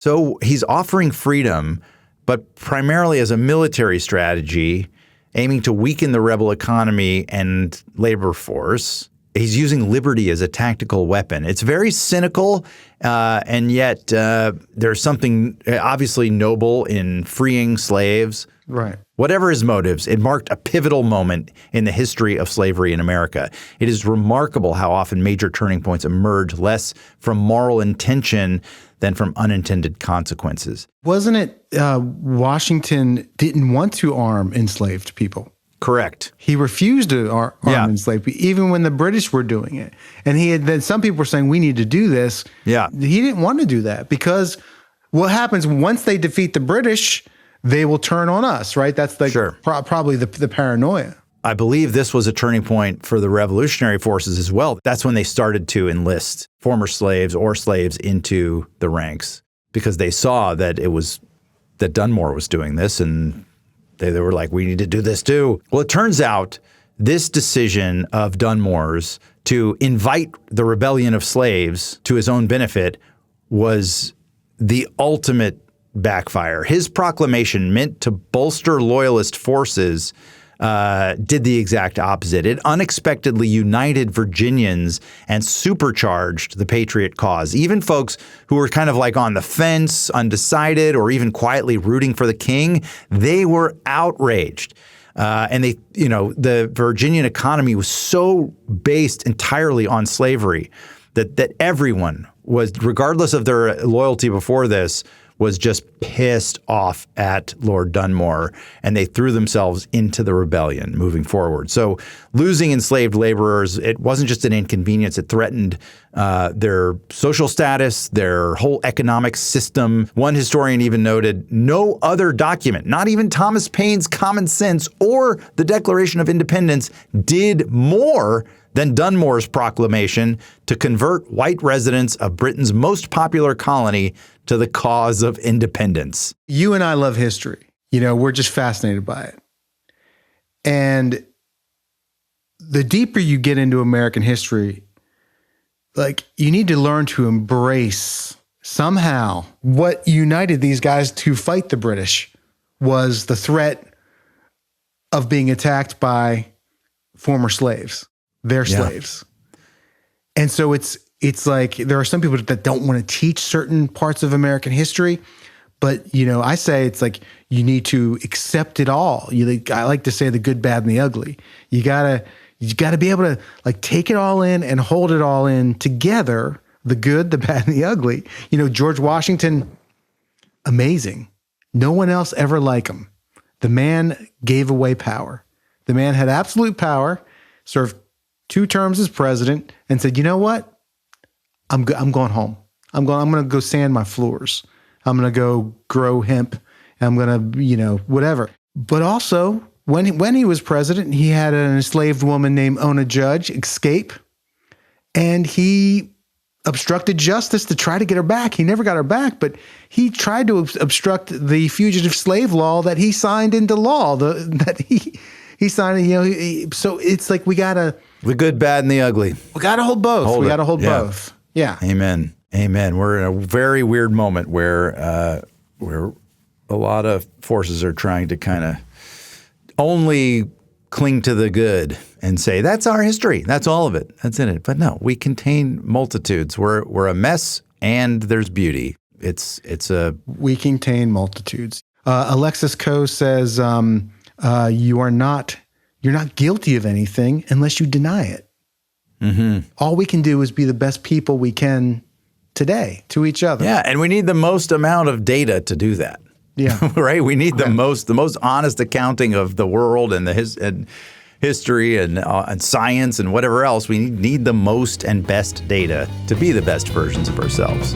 So he's offering freedom, but primarily as a military strategy, aiming to weaken the rebel economy and labor force. He's using liberty as a tactical weapon. It's very cynical, and yet there's something obviously noble in freeing slaves. Right. Whatever his motives, it marked a pivotal moment in the history of slavery in America. It is remarkable how often major turning points emerge less from moral intention than from unintended consequences. Wasn't it Washington didn't want to arm enslaved people? Correct. He refused to arm enslaved people, even when the British were doing it. And then some people were saying, we need to do this. Yeah. He didn't want to do that because what happens once they defeat the British, they will turn on us, right? That's probably the paranoia. I believe this was a turning point for the revolutionary forces as well. That's when they started to enlist former slaves or slaves into the ranks because they saw that that Dunmore was doing this, and they were like, we need to do this too. Well, it turns out this decision of Dunmore's to invite the rebellion of slaves to his own benefit was the ultimate backfire. His proclamation, meant to bolster loyalist forces, did the exact opposite. It unexpectedly united Virginians and supercharged the Patriot cause. Even folks who were kind of like on the fence, undecided, or even quietly rooting for the king, they were outraged. And the Virginian economy was so based entirely on slavery that everyone was, regardless of their loyalty before this, was just pissed off at Lord Dunmore, and they threw themselves into the rebellion moving forward. So losing enslaved laborers, it wasn't just an inconvenience. It threatened their social status, their whole economic system. One historian even noted no other document, not even Thomas Paine's Common Sense or the Declaration of Independence, did more than Dunmore's proclamation to convert white residents of Britain's most popular colony to the cause of independence. You and I love history. We're just fascinated by it. And the deeper you get into American history, you need to learn to embrace somehow what united these guys to fight the British was the threat of being attacked by former slaves. They're slaves. And so it's like there are some people that don't want to teach certain parts of American history, but I say it's like you need to accept it all. I like to say the good, bad, and the ugly. You gotta be able to take it all in and hold it all in together, the good, the bad, and the ugly. George Washington, amazing. No one else ever like him. The man gave away power. The man had absolute power, served 2 terms as president, and said, you know what? I'm going home. I'm going to go sand my floors. I'm going to go grow hemp. I'm going to, whatever. But also, when he was president, he had an enslaved woman named Ona Judge escape, and he obstructed justice to try to get her back. He never got her back, but he tried to obstruct the fugitive slave law that he signed into law. That he signed. So it's like we gotta. The good, bad, and the ugly. We got to hold both. We got to hold both. Yeah. Amen. Amen. We're in a very weird moment where a lot of forces are trying to kind of only cling to the good and say, that's our history. That's all of it. That's in it. But no, we contain multitudes. We're a mess and there's beauty. We contain multitudes. Alexis Coe says, you're not guilty of anything unless you deny it. Mm-hmm. All we can do is be the best people we can today to each other. Yeah, and we need the most amount of data to do that. Yeah, right. We need the most honest accounting of the world and and history and science and whatever else. We need the most and best data to be the best versions of ourselves.